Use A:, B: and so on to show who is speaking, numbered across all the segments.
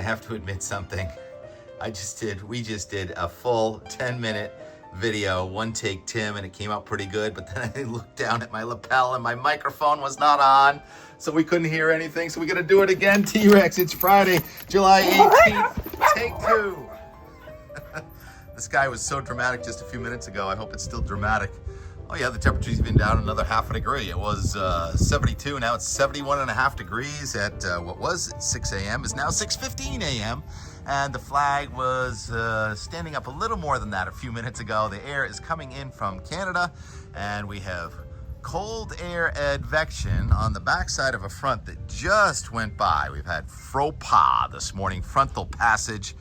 A: I have to admit something. We just did a full 10-minute video, one take Tim, and it came out pretty good, but then I looked down at my lapel and my microphone was not on, so we couldn't hear anything, so we gotta do it again. T-Rex, it's Friday, July 18th, take 2. This guy was so dramatic just a few minutes ago. I hope it's still dramatic. Oh yeah, the temperature's even down another half a degree. It was 72, now it's 71.5 degrees at what was 6 a.m. is now 6:15 a.m. And the flag was standing up a little more than that a few minutes ago. The air is coming in from Canada, and we have cold air advection on the backside of a front that just went by. We've had FroPa this morning, Frontal Passage.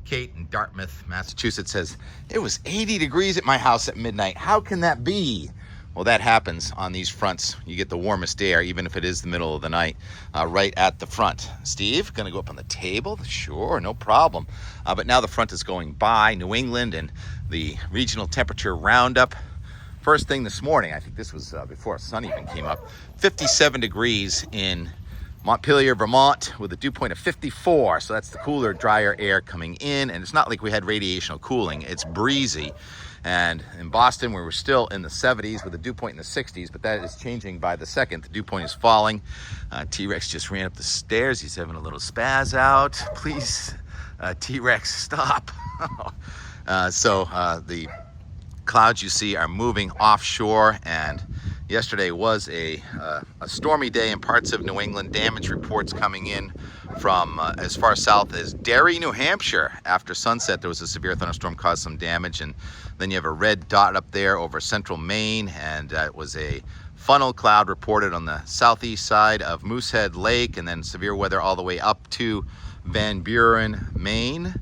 A: Kate in Dartmouth, Massachusetts says, it was 80 degrees at my house at midnight. How can that be? Well, that happens on these fronts. You get the warmest air, even if it is the middle of the night, right at the front. Steve, gonna go up on the table? Sure, no problem. But now the front is going by New England and the regional temperature roundup. First thing this morning, I think this was before the sun even came up, 57 degrees in Montpelier, Vermont, with a dew point of 54. So that's the cooler, drier air coming in. And it's not like we had radiational cooling. It's breezy. And in Boston, we were still in the 70s with a dew point in the 60s, but that is changing by the second. The dew point is falling. T-Rex just ran up the stairs. He's having a little spaz out. Please, T-Rex, stop. The clouds you see are moving offshore, and yesterday was a stormy day in parts of New England. Damage reports coming in from as far south as Derry, New Hampshire. After sunset, there was a severe thunderstorm, caused some damage, and then you have a red dot up there over central Maine, and it was a funnel cloud reported on the southeast side of Moosehead Lake, and then severe weather all the way up to Van Buren, Maine.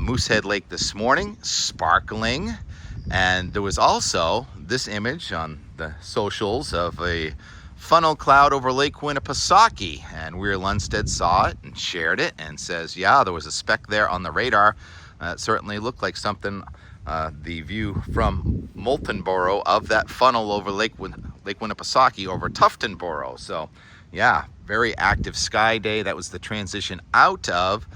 A: Moosehead Lake this morning, sparkling. And there was also this image on the socials of a funnel cloud over Lake Winnipesaukee, and Weir Lundstedt saw it and shared it and says, yeah, there was a speck there on the radar. It certainly looked like something, the view from Moultonborough of that funnel over Lake Winnipesaukee over Tuftonborough. So yeah, very active sky day. That was the transition out of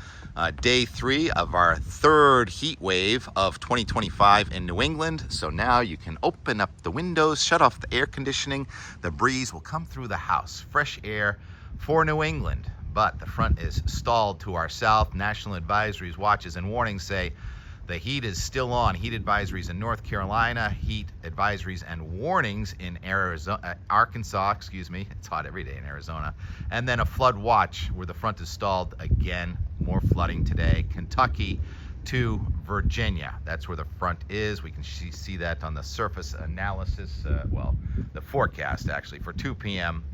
A: day 3 of our third heat wave of 2025 in New England. So now you can open up the windows, shut off the air conditioning. The breeze will come through the house. Fresh air for New England. But the front is stalled to our south. National advisories, watches, and warnings say the heat is still on. Heat advisories in North Carolina, heat advisories and warnings in Arkansas, It's hot every day in Arizona. And then a flood watch where the front is stalled again. More flooding today. Kentucky to Virginia. That's where the front is. We can see that on the surface analysis. The forecast actually for 2 p.m.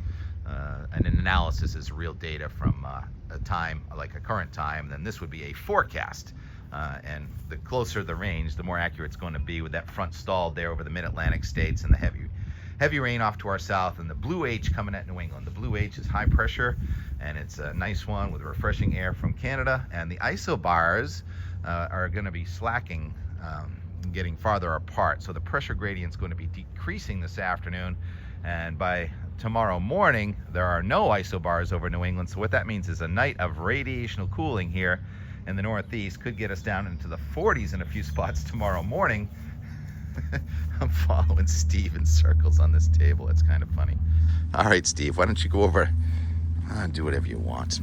A: And an analysis is real data from a time, like a current time. Then this would be a forecast. And the closer the range, the more accurate it's going to be with that front stalled there over the mid-Atlantic states and the heavy rain off to our south, and the blue H coming at New England. The blue H is high pressure, and it's a nice one with refreshing air from Canada. And the isobars are going to be slacking, getting farther apart. So the pressure gradient is going to be decreasing this afternoon, and by tomorrow morning, there are no isobars over New England. So what that means is a night of radiational cooling here in the Northeast could get us down into the 40s in a few spots tomorrow morning. I'm following Steve in circles on this table. It's kind of funny. All right, Steve, why don't you go over, do whatever you want.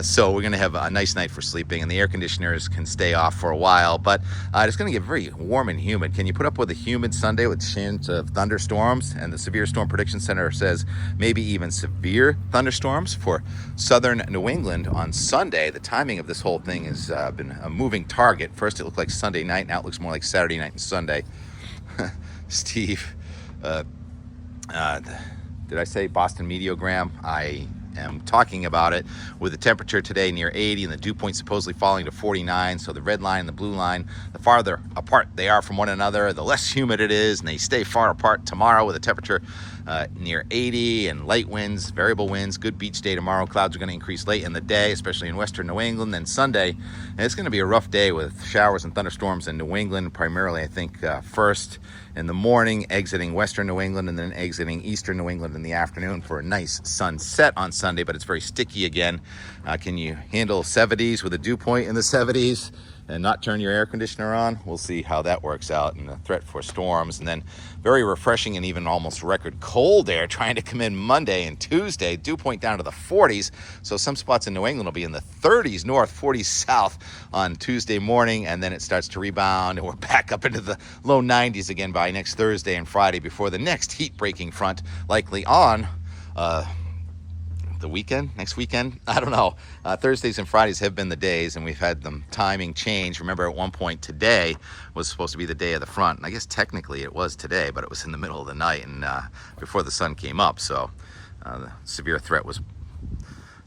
A: So we're going to have a nice night for sleeping, and the air conditioners can stay off for a while, but it's going to get very warm and humid. Can you put up with a humid Sunday with chance of thunderstorms? And the Severe Storm Prediction Center says maybe even severe thunderstorms for southern New England on Sunday. The timing of this whole thing has been a moving target. First it looked like Sunday night, now it looks more like Saturday night and Sunday. Steve, did I say Boston Mediogram? I am talking about it with the temperature today near 80 and the dew point supposedly falling to 49. So the red line and the blue line, the farther apart they are from one another, the less humid it is, and they stay far apart tomorrow with a temperature near 80, and light winds, variable winds. Good beach day tomorrow. Clouds are going to increase late in the day, especially in western New England. Then Sunday, and it's going to be a rough day with showers and thunderstorms in New England, primarily I think first in the morning, exiting western New England, and then exiting eastern New England in the afternoon for a nice sunset on Sunday, but it's very sticky again. Can you handle 70s with a dew point in the 70s and not turn your air conditioner on? We'll see how that works out, and the threat for storms. And then very refreshing and even almost record cold air trying to come in Monday and Tuesday. Dew point down to the 40s, so some spots in New England will be in the 30s north, 40s south on Tuesday morning, and then it starts to rebound, and we're back up into the low 90s again by next Thursday and Friday before the next heat-breaking front, likely on the weekend, next weekend, I don't know. Thursdays and Fridays have been the days, and we've had them timing change. Remember, at one point today was supposed to be the day of the front, and I guess technically it was today, but it was in the middle of the night and before the sun came up, so the severe threat was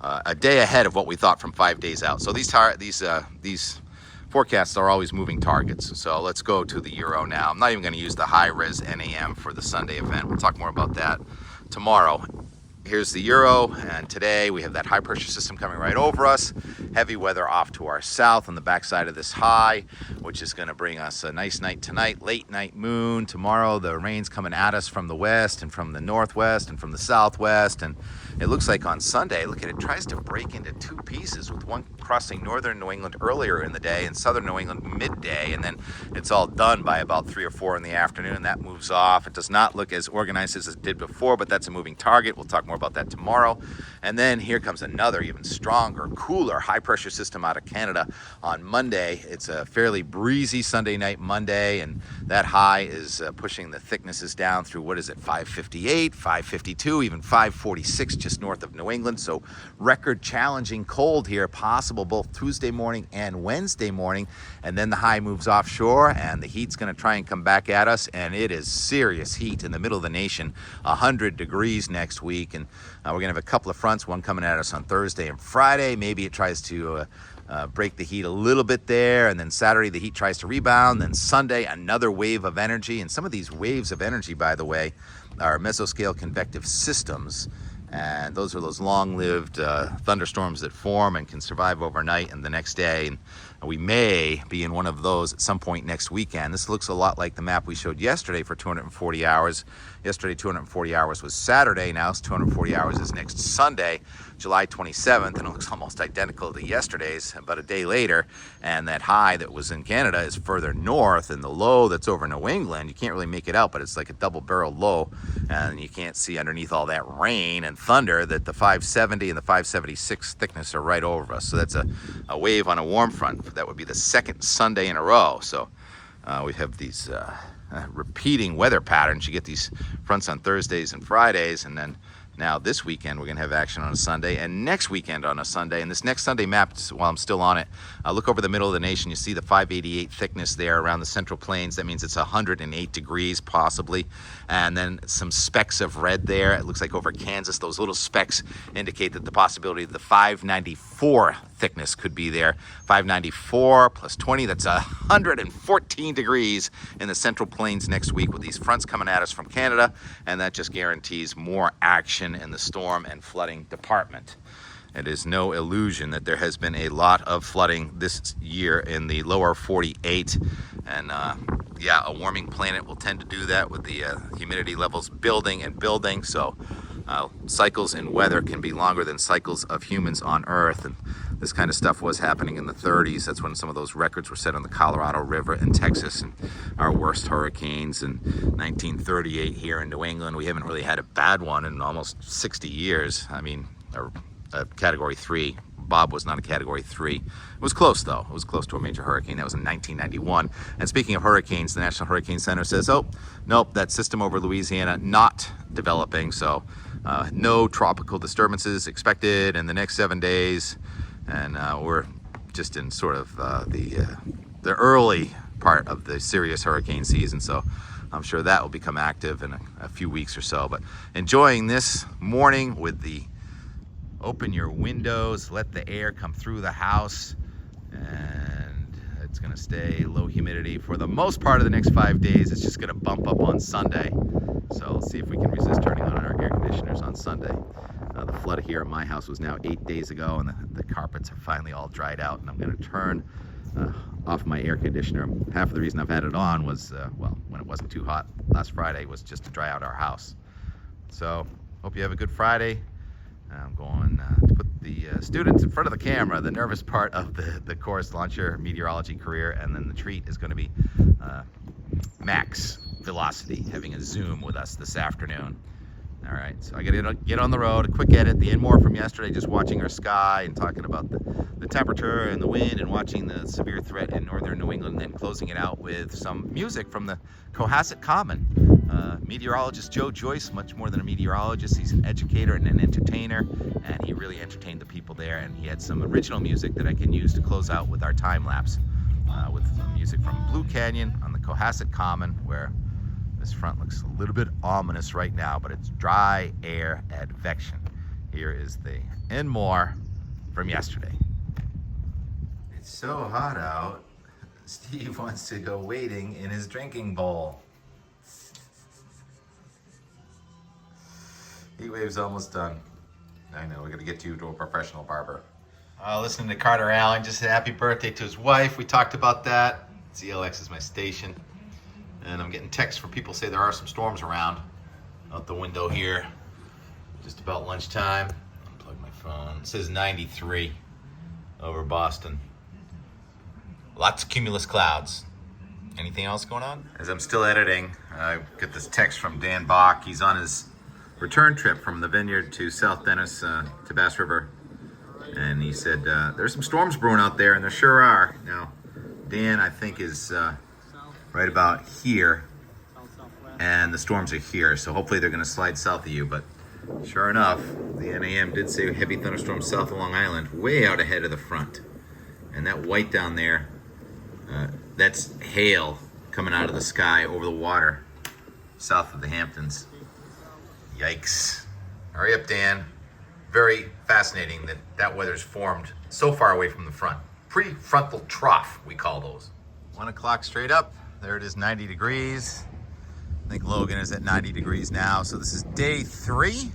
A: a day ahead of what we thought from 5 days out. So these forecasts are always moving targets. So let's go to the Euro now. I'm not even going to use the high-res NAM for the Sunday event. We'll talk more about that tomorrow. Here's the Euro, and today we have that high pressure system coming right over us. Heavy weather off to our south on the backside of this high, which is going to bring us a nice night tonight, late night moon. Tomorrow the rain's coming at us from the west and from the northwest and from the southwest, and it looks like on Sunday, look at it, tries to break into two pieces, with one crossing northern New England earlier in the day and southern New England midday, and then it's all done by about 3 or 4 in the afternoon. That moves off. It does not look as organized as it did before, but that's a moving target. We'll talk more about that tomorrow. And then here comes another even stronger, cooler high pressure system out of Canada on Monday. It's a fairly breezy Sunday night Monday, and that high is pushing the thicknesses down through, what is it, 558, 552, even 546 just north of New England. So record challenging cold here, possible both Tuesday morning and Wednesday morning. And then the high moves offshore, and the heat's going to try and come back at us, and it is serious heat in the middle of the nation, 100 degrees next week. And we're going to have a couple of fronts, one coming at us on Thursday and Friday. Maybe it tries to break the heat a little bit there, and then Saturday the heat tries to rebound. Then Sunday, another wave of energy. And some of these waves of energy, by the way, are mesoscale convective systems. And those are those long-lived thunderstorms that form and can survive overnight and the next day. And we may be in one of those at some point next weekend. This looks a lot like the map we showed yesterday for 240 hours. Yesterday, 240 hours was Saturday. Now it's 240 hours is next Sunday, July 27th, and it looks almost identical to yesterday's, about a day later. And that high that was in Canada is further north, and the low that's over New England, you can't really make it out, but it's like a double-barreled low, and you can't see underneath all that rain and thunder that the 570 and the 576 thickness are right over us. So that's a wave on a warm front. That would be the second Sunday in a row. So we have these repeating weather patterns. You get these fronts on Thursdays and Fridays, and then now this weekend we're going to have action on a Sunday, and next weekend on a Sunday. And this next Sunday map, while I'm still on it, look over the middle of the nation. You see the 588 thickness there around the Central Plains. That means it's 108 degrees possibly, and then some specks of red there. It looks like over Kansas, those little specks indicate that the possibility of the 594 thickness could be there. 594 plus 20, that's 114 degrees in the Central Plains next week with these fronts coming at us from Canada, and that just guarantees more action in the storm and flooding department. It is no illusion that there has been a lot of flooding this year in the lower 48, and yeah, a warming planet will tend to do that with the humidity levels building and building. So cycles in weather can be longer than cycles of humans on Earth, and this kind of stuff was happening in the 30s. That's when some of those records were set on the Colorado River in Texas, and our worst hurricanes in 1938 here in New England. We haven't really had a bad one in almost 60 years. I mean, a category 3. Bob was not a category 3. It was close, though. It was close to a major hurricane. That was in 1991. And speaking of hurricanes, the National Hurricane Center says, oh, nope, that system over Louisiana not developing. So no tropical disturbances expected in the next 7 days. And we're just in sort of the early part of the serious hurricane season. So I'm sure that will become active in a few weeks or so. But enjoying this morning with the open your windows, let the air come through the house, and It's going to stay low humidity for the most part of the next 5 days. It's just going to bump up on Sunday. So let's see if we can resist turning on our air conditioners on Sunday. The flood here at my house was now 8 days ago, and the carpets are finally all dried out, and I'm going to turn off my air conditioner. Half of the reason I've had it on was, well, when it wasn't too hot last Friday, was just to dry out our house. So hope you have a good Friday. I'm going to put the students in front of the camera, the nervous part of the course, launch your meteorology career, and then the treat is going to be Max Velocity having a Zoom with us this afternoon. All right, so I got to get on the road. A quick edit, the more from yesterday, just watching our sky and talking about the temperature and the wind and watching the severe threat in northern New England, and then closing it out with some music from the Cohasset Common. Meteorologist Joyce, much more than a meteorologist, he's an educator and an entertainer, and he really entertained the people there, and he had some original music that I can use to close out with our time lapse with music from Blue Canyon on the Cohasset Common, where this front looks a little bit ominous right now, but it's dry air advection. Here is the and more from yesterday. It's so hot out, Steve wants to go wading in his drinking bowl. Heat wave's almost done. I know, we're gonna get you to a professional barber. Listening to Carter Allen, just said happy birthday to his wife. We talked about that. ZLX is my station. And I'm getting texts from people say there are some storms around out the window here. Just about lunchtime. Unplug my phone. It says 93 over Boston. Lots of cumulus clouds. Anything else going on? As I'm still editing, I get this text from Dan Bach. He's on his return trip from the vineyard to South Dennis to Bass River. And he said, there's some storms brewing out there, and there sure are. Now, Dan, I think, is right about here, and the storms are here, so hopefully they're going to slide south of you. But sure enough, the NAM did say heavy thunderstorms south of Long Island, way out ahead of the front. And that white down there, that's hail coming out of the sky over the water south of the Hamptons. Yikes. Hurry up, Dan. Very fascinating that that weather's formed so far away from the front. Prefrontal trough, we call those. 1 o'clock straight up. There it is, 90 degrees. I think Logan is at 90 degrees now. So this is day 3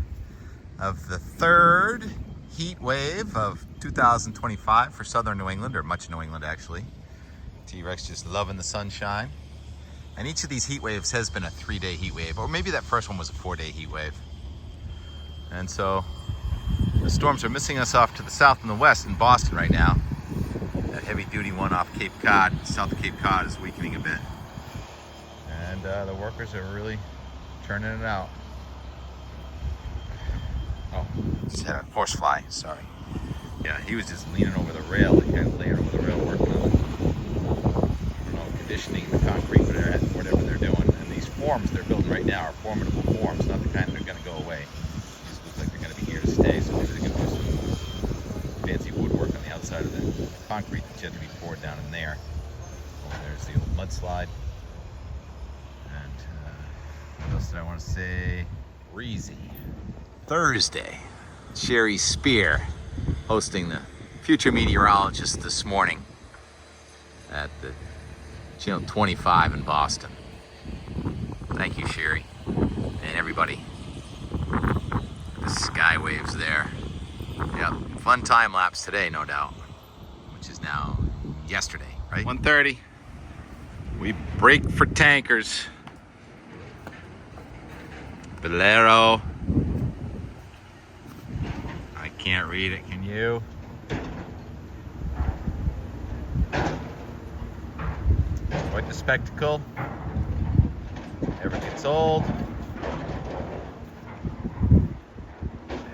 A: of the 3rd heat wave of 2025 for southern New England, or much New England actually. T-Rex just loving the sunshine. And each of these heat waves has been a 3-day heat wave, or maybe that first one was a 4-day heat wave. And so the storms are missing us off to the south and the west in Boston right now. That heavy duty one off Cape Cod, south of Cape Cod, is weakening a bit. And the workers are really turning it out. Oh, just had a horsefly, sorry. Yeah, he was just leaning over the rail, like kind of laying over the rail working on it. I don't know, conditioning the concrete, whatever they're doing. And these forms they're building right now are formidable forms, not the kind that are going to go away. These look like they're going to be here to stay, so maybe they're going to do some fancy woodwork on the outside of the concrete that's yet to be poured down in there. Oh, there's the old mudslide. And what else did I want to say? Breezy. Thursday, Sherry Spear hosting the future meteorologist this morning at the Channel 25 in Boston. Thank you, Sherry, and everybody. The sky waves there. Yep, fun time lapse today, no doubt, which is now yesterday, right? 1:30. We break for tankers. Bolero. I can't read it, can you? Quite the spectacle. Never gets old.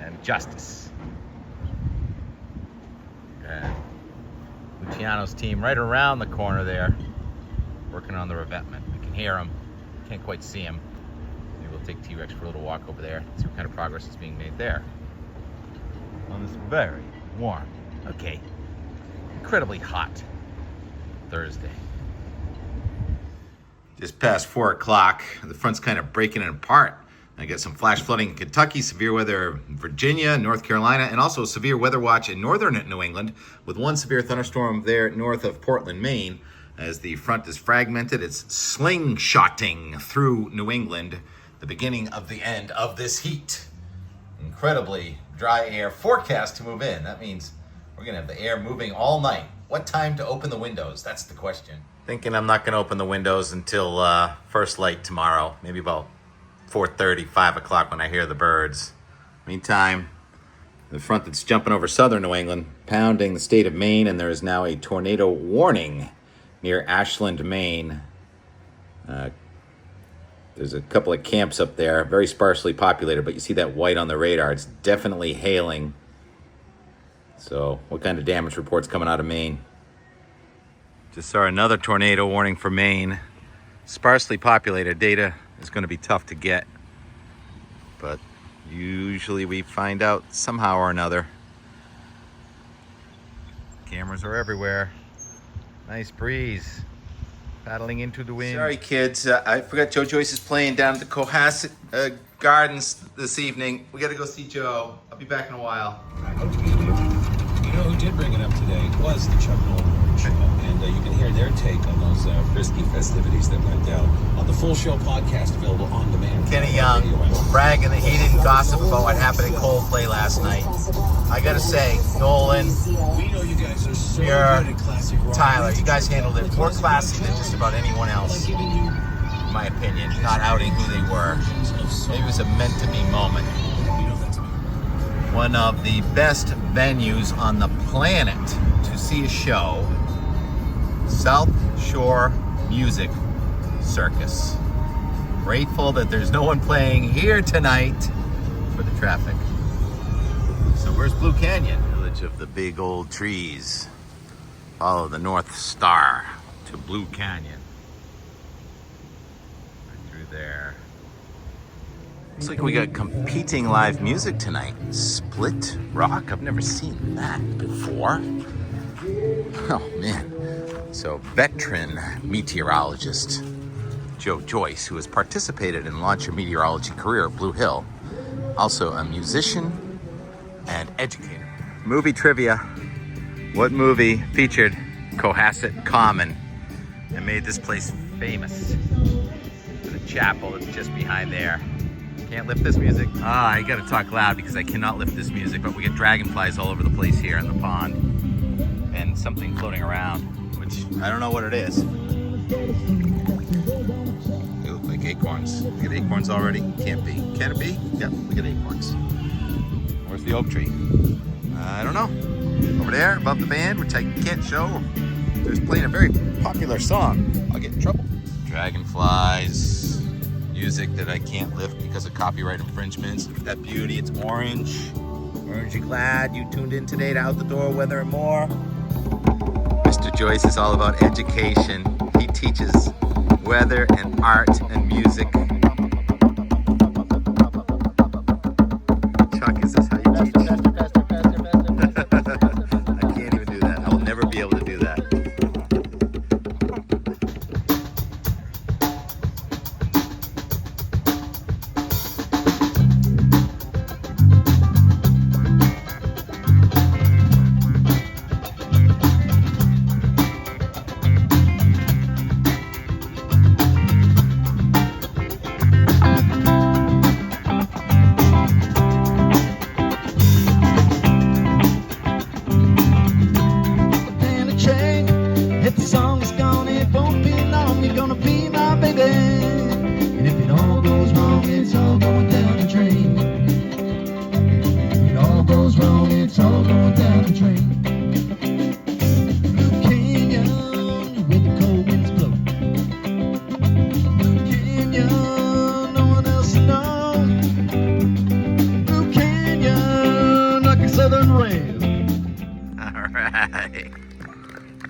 A: And justice. And Luciano's team right around the corner there, working on the revetment. We can hear him, can't quite see him. Maybe we'll take T-Rex for a little walk over there, see what kind of progress is being made there. On this very warm, okay, incredibly hot Thursday. Just past 4 o'clock, the front's kind of breaking it apart. I get some flash flooding in Kentucky, severe weather in Virginia, North Carolina, and also a severe weather watch in northern New England with one severe thunderstorm there north of Portland, Maine. As the front is fragmented, it's slingshotting through New England, the beginning of the end of this heat. Incredibly dry air forecast to move in. That means we're going to have the air moving all night. What time to open the windows? That's the question. Thinking I'm not going to open the windows until first light tomorrow, maybe about 4:30, 5 o'clock when I hear the birds. Meantime, the front that's jumping over southern New England, pounding the state of Maine, and there is now a tornado warning near Ashland, Maine. There's a couple of camps up there, very sparsely populated, but you see that white on the radar. It's definitely hailing. So what kind of damage reports coming out of Maine? Just saw another tornado warning for Maine. Sparsely populated data is going to be tough to get, but usually we find out somehow or another. Cameras are everywhere. Nice breeze. Paddling into the wind. Sorry, kids. I forgot Joyce is playing down at the Cohasset Gardens this evening. We got to go see Joe. I'll be back in a while.
B: I hope you do. You know who did bring it up today was the Chuck Nolan Show. And you can hear their take on those frisky festivities that went down on the Full Show podcast, available on demand.
A: Kenny Young bragging that he didn't gossip about what happened at Coldplay last night. I got to say, Nolan,
B: We know you guys are so
A: you're
B: good at classic rock.
A: Tyler, you guys handled it more classy than just about anyone else, in my opinion, not outing who they were. Maybe it was a meant-to-be moment. One of the best venues on the planet to see a show, South Shore Music Circus. Grateful that there's no one playing here tonight for the traffic. So where's Blue Canyon? Village of the big old trees. Follow the North Star to Blue Canyon. Right through there. Looks like we got competing live music tonight. Split rock. I've never seen that before. Oh man. So veteran meteorologist Joyce, who has participated in launch your meteorology career at Blue Hill. Also a musician and educator. Movie trivia. What movie featured Cohasset Common and made this place famous? The chapel that's just behind there. Can't lift this music. I gotta talk loud because I cannot lift this music, but we get dragonflies all over the place here in the pond. And something floating around, which I don't know what it is. They look like acorns. We get acorns already? Can't be. Can it be? Yep, we get acorns. Where's the oak tree? I don't know. Over there, above the band, which I can't show. There's playing a very popular song. I'll get in trouble. Dragonflies. Music that I can't lift because of copyright infringements. Look at that beauty. It's orange. Orangey glad you tuned in today to Out the Door Weather and More. Mr. Joyce is all about education. He teaches weather and art and music. Chuck, is this how you teach? I can't even do that. I will never be able to do that.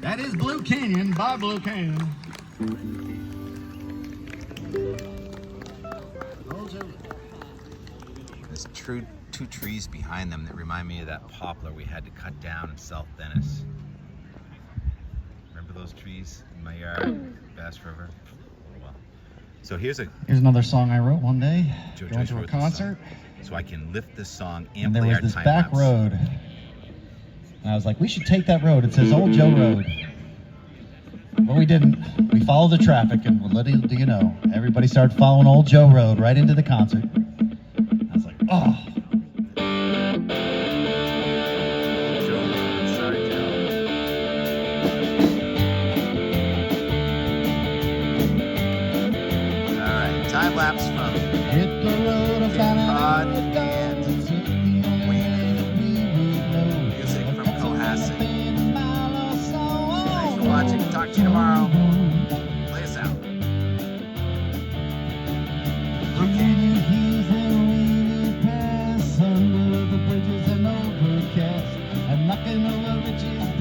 C: That is Blue Canyon by Blue Canyon.
A: There's two trees behind them that remind me of that poplar we had to cut down in South Dennis. Remember those trees in my yard? Bass River? Oh well. So here's
C: another song I wrote one day.
A: Joyce
C: Going to a
A: wrote this
C: concert.
A: so I can lift this song
C: And
A: and
C: there
A: play
C: was
A: our
C: this
A: time
C: back
A: lapse.
C: road. And I was like, we should take that road. It says Old Joe Road. But we didn't. We followed the traffic, and little do you know, everybody started following Old Joe Road right into the concert. I was like, oh.
A: Sorry, Joe. All right, time lapse from
C: Hit the road, I'm
A: Todd
C: following the
A: and music from Cohasset. Thanks for watching. Talk to you tomorrow. Play us out. Blue Canyon.
C: Under the bridges and overcast, and knocking over riches.